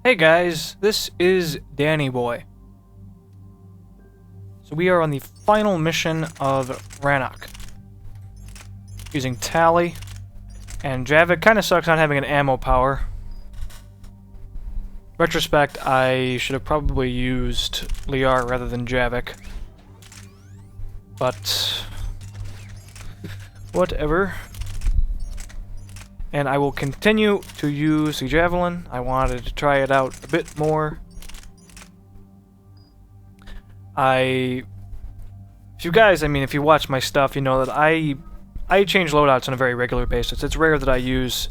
Hey guys, this is Danny Boy. So we are on the final mission of Rannoch. Using Tally and Javik. Kinda sucks not having an ammo power. Retrospect, I should have probably used Liar rather than Javik. But whatever. And I will continue to use the Javelin. I wanted to try it out a bit more. If you guys, if you watch my stuff, you know that I change loadouts on a very regular basis. It's rare that I use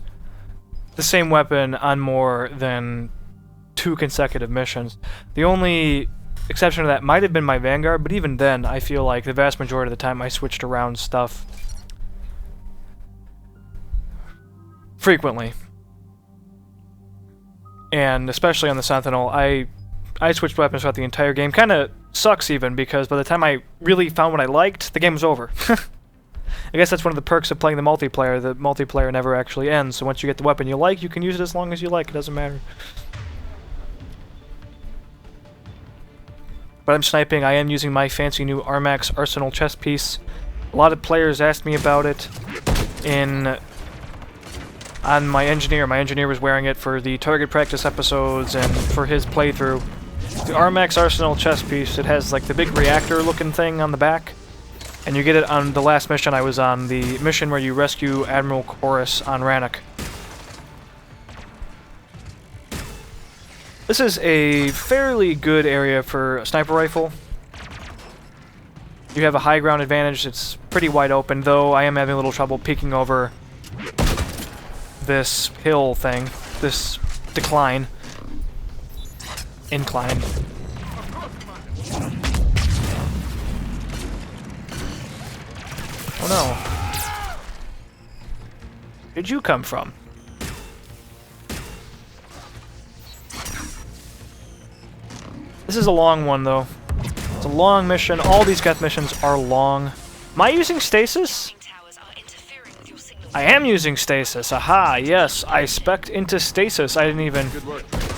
the same weapon on more than 2 consecutive missions. The only exception to that might have been my Vanguard, but even then, I feel like the vast majority of the time I switched around stuff frequently. And especially on the Sentinel, I switched weapons throughout the entire game. Kinda sucks even, because by the time I really found what I liked, the game was over. I guess that's one of the perks of playing the multiplayer. The multiplayer never actually ends, so once you get the weapon you like, you can use it as long as you like, it doesn't matter. But I'm sniping. I am using my fancy new Armax Arsenal chest piece. A lot of players asked me about it on my engineer. My engineer was wearing it for the target practice episodes and for his playthrough. The Armax Arsenal chest piece, it has like the big reactor looking thing on the back. And you get it on the last mission I was on, the mission where you rescue Admiral Chorus on Rannoch. This is a fairly good area for a sniper rifle. You have a high ground advantage, it's pretty wide open, though I am having a little trouble peeking over this hill thing, this incline. Oh no. Where did you come from? This is a long one, though. It's a long mission. All these death missions are long. Am I using Stasis? I am using Stasis. Aha, yes. I spec'd into Stasis. I didn't even...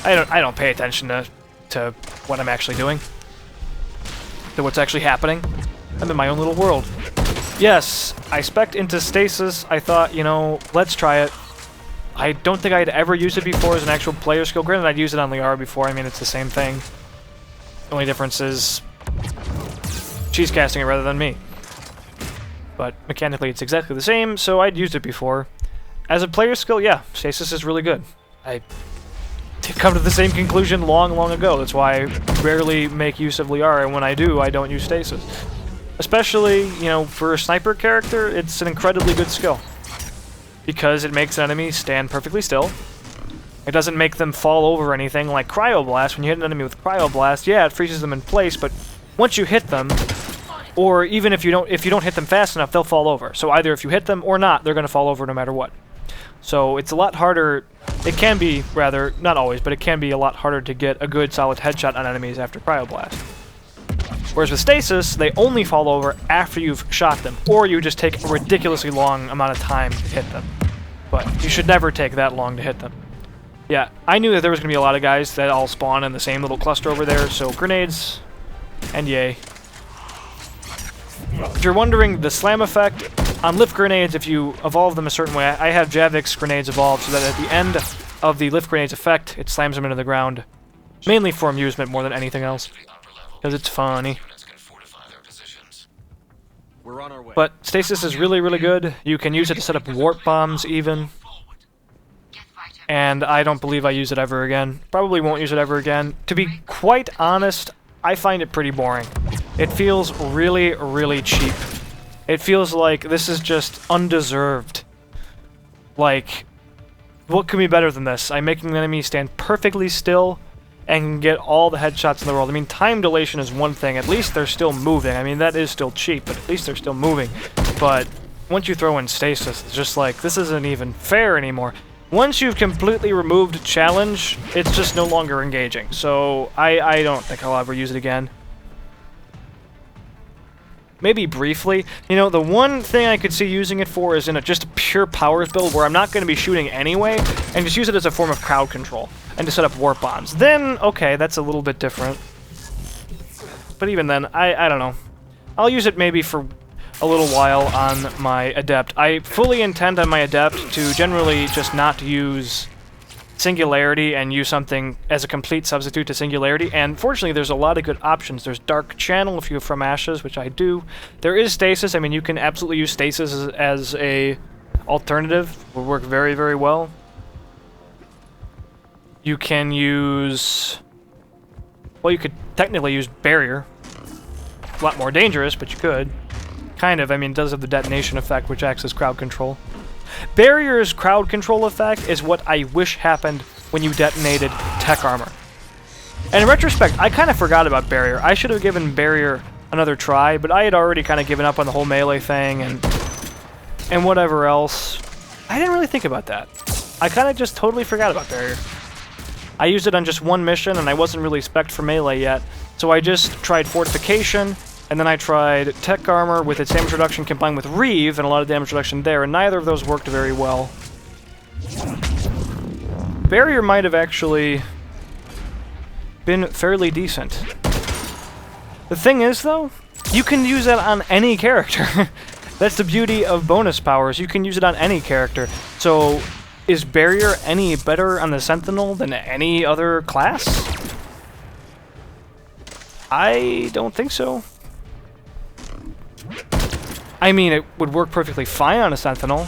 I don't pay attention to what I'm actually doing. To what's actually happening. I'm in my own little world. Yes, I spec'd into Stasis. I thought, you know, let's try it. I don't think I'd ever used it before as an actual player skill. Granted, I'd used it on Liara before. I mean, it's the same thing. The only difference is she's casting it rather than me. But mechanically it's exactly the same, so I'd used it before. As a player skill, yeah, Stasis is really good. I did come to the same conclusion long ago. That's why I rarely make use of Liara, and when I do, I don't use Stasis. Especially, you know, for a sniper character, it's an incredibly good skill. Because it makes enemies stand perfectly still. It doesn't make them fall over or anything like Cryoblast. When you hit an enemy with Cryoblast, yeah, it freezes them in place, but once you hit them, or even if you don't hit them fast enough, they'll fall over. So either if you hit them or not, they're going to fall over no matter what. So it's a lot harder. It can be, rather, not always, but it can be a lot harder to get a good solid headshot on enemies after Cryoblast. Whereas with Stasis, they only fall over after you've shot them, or you just take a ridiculously long amount of time to hit them. But you should never take that long to hit them. Yeah, I knew that there was going to be a lot of guys that all spawn in the same little cluster over there, so grenades, and yay. If you're wondering, the slam effect on lift grenades, if you evolve them a certain way, I have Javik's grenades evolved so that at the end of the lift grenades effect, it slams them into the ground. Mainly for amusement more than anything else, because it's funny. But Stasis is really good. You can use it to set up warp bombs even. And I don't believe I use it ever again. Probably won't use it ever again. To be quite honest, I find it pretty boring. It feels really cheap. It feels like this is just undeserved. Like, what could be better than this? I'm making the enemy stand perfectly still and can get all the headshots in the world. I mean, time dilation is one thing. At least they're still moving. I mean, that is still cheap, but at least they're still moving. But once you throw in Stasis, it's just like, this isn't even fair anymore. Once you've completely removed challenge, it's just no longer engaging. So I don't think I'll ever use it again. maybe briefly. You know, the one thing I could see using it for is in a just pure powers build where I'm not going to be shooting anyway, and just use it as a form of crowd control, and to set up warp bombs. Then, okay, that's a little bit different. But even then, I don't know. I'll use it maybe for a little while on my Adept. I fully intend on my Adept to generally just not use Singularity and use something as a complete substitute to Singularity, and fortunately there's a lot of good options. There's Dark Channel if you're from Ashes, which I do. There is Stasis. I mean, you can absolutely use Stasis as a alternative. It will work very, very well. You can use... well, you could technically use Barrier. A lot more dangerous, but you could. Kind of. I mean, it does have the detonation effect, which acts as crowd control. Barrier's crowd control effect is what I wish happened when you detonated tech armor. And in retrospect, I kind of forgot about Barrier. I should have given Barrier another try, but I had already kind of given up on the whole melee thing and whatever else. I didn't really think about that. I kind of just totally forgot about Barrier. I used it on just one mission, and I wasn't really spec'd for melee yet, so I just tried Fortification, and then I tried Tech Armor with its damage reduction combined with Reeve, and a lot of damage reduction there, and neither of those worked very well. Barrier might have actually been fairly decent. The thing is, though, you can use that on any character. That's the beauty of bonus powers. You can use it on any character. So, is Barrier any better on the Sentinel than any other class? I don't think so. I mean, it would work perfectly fine on a Sentinel,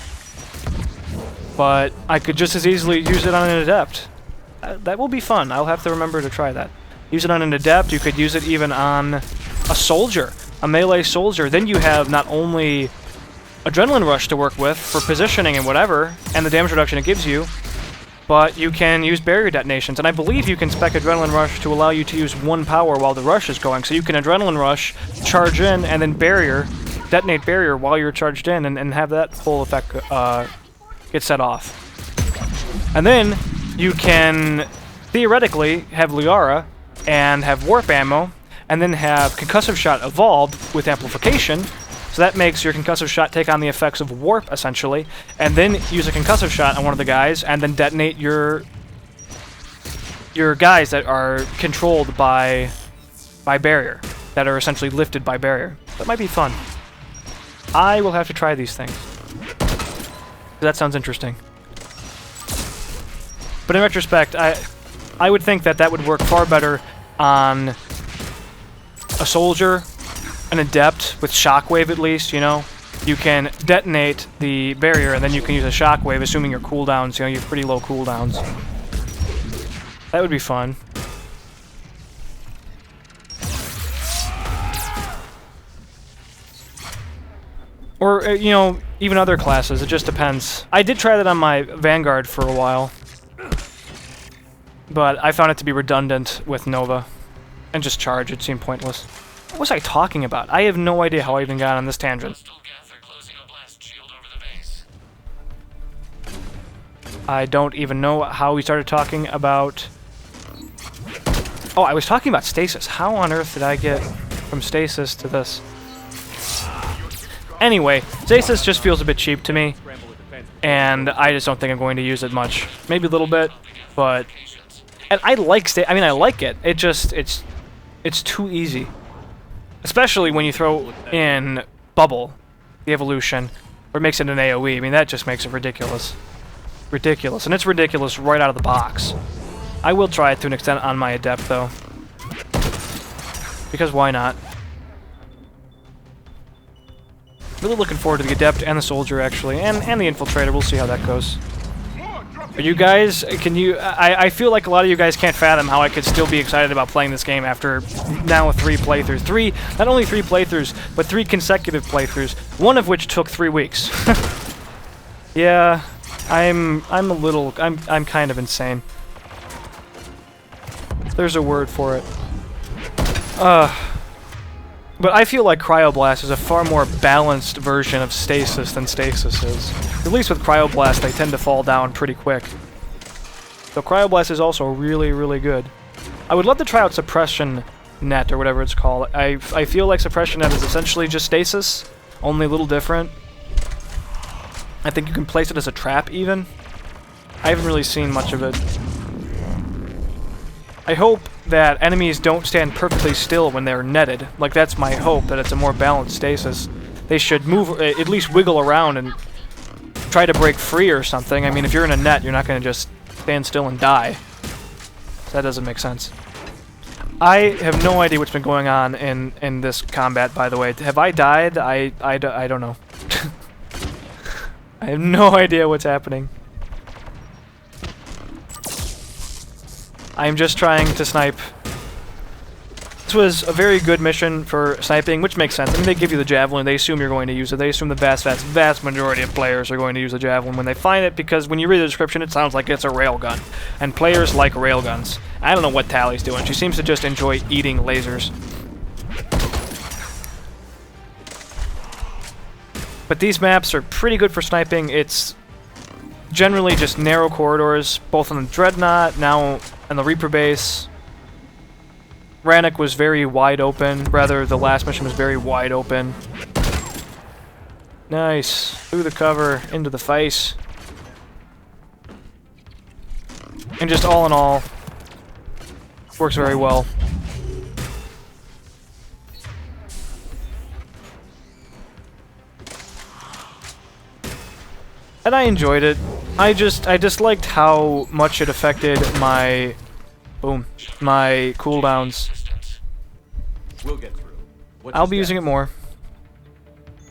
but I could just as easily use it on an Adept. That will be fun. I'll have to remember to try that. Use it on an Adept. You could use it even on a soldier, a melee soldier. Then you have not only Adrenaline Rush to work with for positioning and whatever, and the damage reduction it gives you, but you can use barrier detonations. And I believe you can spec Adrenaline Rush to allow you to use one power while the rush is going. So you can Adrenaline Rush, charge in, and then barrier, detonate barrier while you're charged in, and have that full effect get set off. And then you can theoretically have Liara and have warp ammo, and then have concussive shot evolved with amplification. So that makes your concussive shot take on the effects of warp, essentially, and then use a concussive shot on one of the guys, and then detonate your guys that are controlled by barrier, that are essentially lifted by barrier. That might be fun. I will have to try these things. That sounds interesting. But in retrospect, I would think that that would work far better on a soldier, an adept with shockwave at least, you know. You can detonate the barrier and then you can use a shockwave, assuming your cooldowns, you know, you have pretty low cooldowns. That would be fun. Or, you know, even other classes, it just depends. I did try that on my Vanguard for a while, but I found it to be redundant with Nova. And just charge, it seemed pointless. What was I talking about? I have no idea how I even got on this tangent. I don't even know how we started talking about... Oh, I was talking about Stasis. How on earth did I get from Stasis to this? Anyway, Stasis just feels a bit cheap to me, and I just don't think I'm going to use it much. Maybe a little bit, but... And I like Stasis. I mean, I like it. It just... It's too easy. Especially when you throw in Bubble, the evolution, or it makes it an AoE. I mean, that just makes it ridiculous. Ridiculous. And it's ridiculous right out of the box. I will try it to an extent on my Adept, though. Because why not? Really looking forward to the Adept and the Soldier, actually. And the Infiltrator. We'll see how that goes. Are you guys, can you, I feel like a lot of you guys can't fathom how I could still be excited about playing this game after now 3 playthroughs. Not only 3 playthroughs, but 3 consecutive playthroughs, one of which took 3 weeks. Yeah, I'm kind of insane. There's a word for it. But I feel like Cryoblast is a far more balanced version of Stasis than Stasis is. At least with Cryoblast, they tend to fall down pretty quick. So Cryoblast is also really, really good. I would love to try out Suppression net or whatever it's called. I feel like suppression net is essentially just stasis, only a little different. I think you can place it as a trap even. I haven't really seen much of it. I hope that enemies don't stand perfectly still when they're netted. Like, that's my hope, that it's a more balanced stasis. They should move, at least wiggle around and try to break free or something. I mean, if you're in a net, you're not going to just stand still and die. That doesn't make sense. I have no idea what's been going on in this combat, by the way. Have I died? I don't know. I have no idea what's happening. I'm just trying to snipe. This was a very good mission for sniping, which makes sense. I mean, they give you the Javelin, they assume you're going to use it. They assume the vast majority of players are going to use the Javelin when they find it, because when you read the description, it sounds like it's a railgun. And players like railguns. I don't know what Tally's doing. She seems to just enjoy eating lasers. But these maps are pretty good for sniping. It's generally just narrow corridors, both on the Dreadnought, now on the Reaper base. Rannoch was very wide open. Rather, the last mission was very wide open. Nice. Through the cover, into the face. And just all in all, works very well. And I enjoyed it. I just liked how much it affected my my cooldowns. I'll be using it more.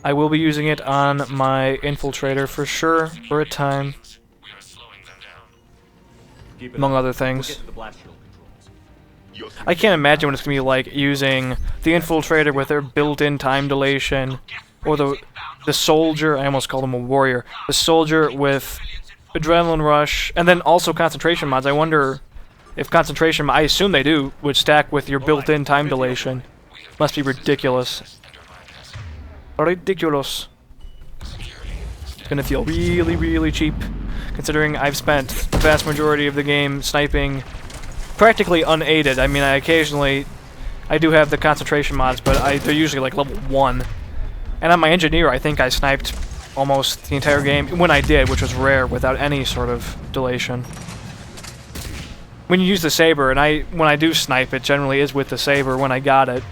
I will be using it on my infiltrator for sure for a time. Among other things. I can't imagine what it's going to be like using the infiltrator with their built-in time dilation, or the soldier, I almost called him a warrior, the soldier with adrenaline rush, and then also concentration mods. I wonder if concentration, I assume they do, would stack with your built-in time dilation. Must be ridiculous. Ridiculous. It's gonna feel really, really cheap, considering I've spent the vast majority of the game sniping practically unaided. I mean, I do have the concentration mods, but they're usually like level 1. And on my engineer, I think I sniped almost the entire game, when I did, which was rare, without any sort of dilation. When you use the saber, and when I do snipe, it generally is with the saber when I got it.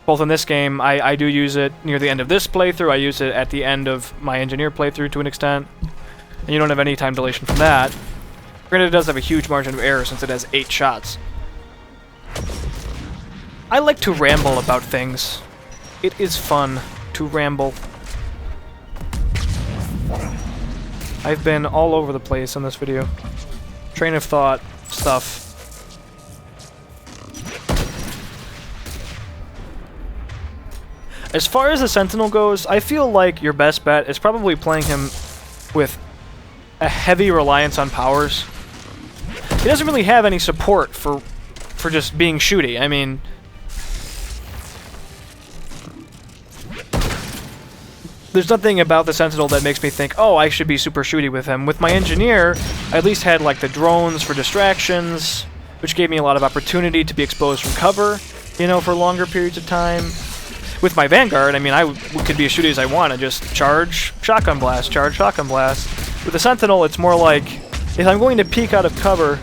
Both in this game, I do use it near the end of this playthrough, I use it at the end of my engineer playthrough to an extent. And you don't have any time dilation from that. Granted, it does have a huge margin of error since it has 8 shots. I like to ramble about things. It is fun to ramble. I've been all over the place in this video. Train of thought stuff. As far as the Sentinel goes, I feel like your best bet is probably playing him with a heavy reliance on powers. He doesn't really have any support for just being shooty. I mean, there's nothing about the Sentinel that makes me think, oh, I should be super shooty with him. With my engineer, I at least had like the drones for distractions, which gave me a lot of opportunity to be exposed from cover, you know, for longer periods of time. With my Vanguard, I mean, I could be as shooty as I want and just charge, shotgun blast, charge, shotgun blast. With the Sentinel, it's more like, if I'm going to peek out of cover,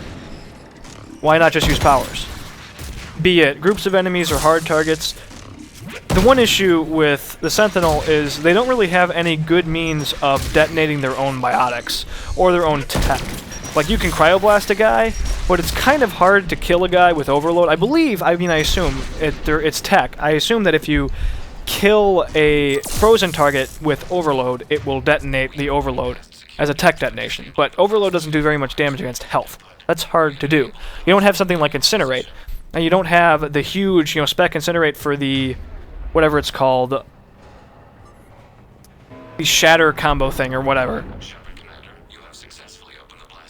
why not just use powers? Be it groups of enemies or hard targets. The one issue with the Sentinel is they don't really have any good means of detonating their own biotics or their own tech. Like, you can cryoblast a guy, but it's kind of hard to kill a guy with overload. I assume it's tech. I assume that if you kill a frozen target with overload, it will detonate the overload as a tech detonation. But overload doesn't do very much damage against health. That's hard to do. You don't have something like Incinerate, and you don't have the huge, spec Incinerate for the whatever it's called, the shatter combo thing or whatever.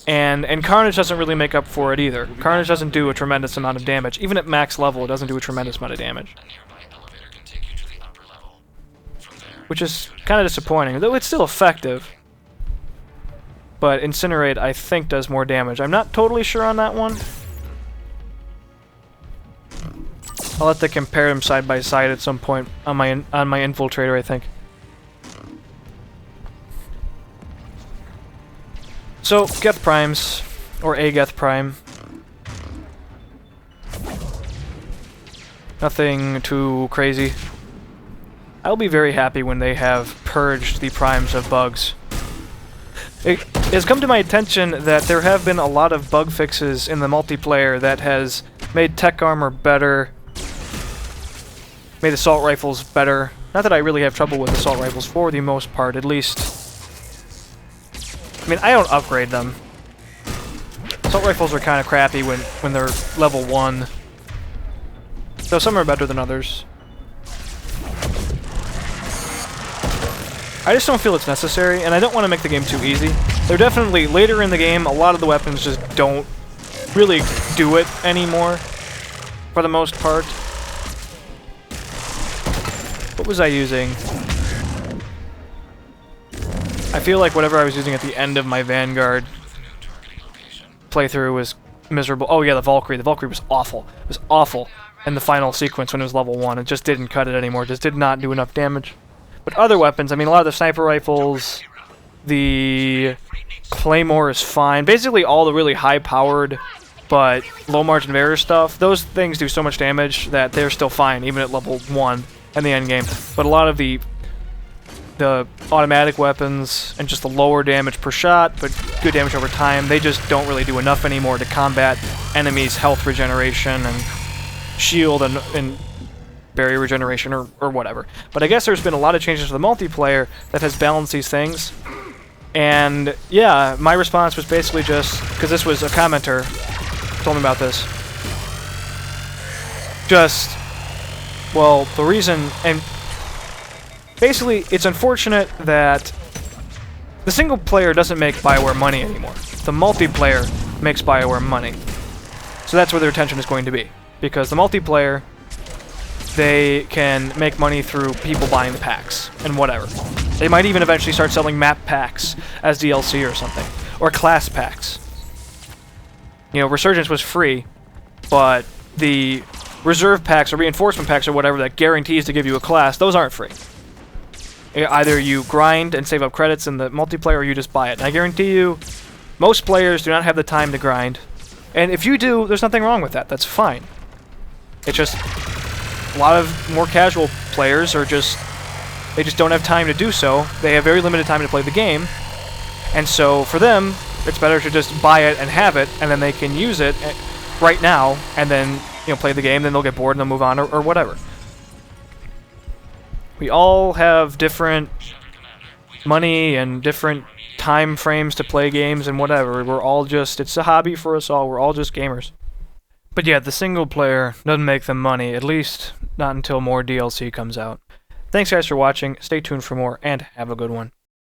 And Carnage doesn't really make up for it either. Carnage doesn't do a tremendous amount of damage. Even at max level, it doesn't do a tremendous amount of damage. Which is kind of disappointing, though it's still effective. But Incinerate, I think, does more damage. I'm not totally sure on that one. I'll have to compare them side by side at some point on my infiltrator, I think. So, Geth Primes, or a Geth Prime. Nothing too crazy. I'll be very happy when they have purged the Primes of bugs. It has come to my attention that there have been a lot of bug fixes in the multiplayer that has made tech armor better, made assault rifles better. Not that I really have trouble with assault rifles for the most part, at least. I mean, I don't upgrade them. Assault rifles are kind of crappy when they're level 1. Though some are better than others. I just don't feel it's necessary, and I don't want to make the game too easy. They're definitely, later in the game, a lot of the weapons just don't really do it anymore, for the most part. What was I using? I feel like whatever I was using at the end of my Vanguard playthrough was miserable. Oh yeah, the Valkyrie. The Valkyrie was awful. It was awful in the final sequence when it was level 1. It just didn't cut it anymore. It just did not do enough damage. But other weapons, I mean, a lot of the sniper rifles, the Claymore is fine. Basically all the really high-powered but low margin of error stuff, those things do so much damage that they're still fine, even at level 1 in the endgame. But a lot of the automatic weapons and just the lower damage per shot, but good damage over time, they just don't really do enough anymore to combat enemies' health regeneration and shield and barrier regeneration or whatever. But I guess there's been a lot of changes to the multiplayer that has balanced these things. And yeah, my response was basically just, because this was a commenter told me about this, just, well, the reason, and basically it's unfortunate that the single player doesn't make BioWare money anymore. The multiplayer makes BioWare money. So that's where their attention is going to be. Because the multiplayer, they can make money through people buying the packs and whatever. They might even eventually start selling map packs as DLC or something. Or class packs. You know, Resurgence was free, but the reserve packs or reinforcement packs or whatever that guarantees to give you a class, those aren't free. Either you grind and save up credits in the multiplayer or you just buy it. And I guarantee you, most players do not have the time to grind. And if you do, there's nothing wrong with that. That's fine. It's just a lot of more casual players are just, they just don't have time to do so. They have very limited time to play the game. And so for them, it's better to just buy it and have it, and then they can use it right now, and then, you know, play the game, then they'll get bored and they'll move on or whatever. We all have different money and different time frames to play games and whatever. We're all just, it's a hobby for us all. We're all just gamers. But yeah, the single player doesn't make them money, at least not until more DLC comes out. Thanks guys for watching, stay tuned for more, and have a good one.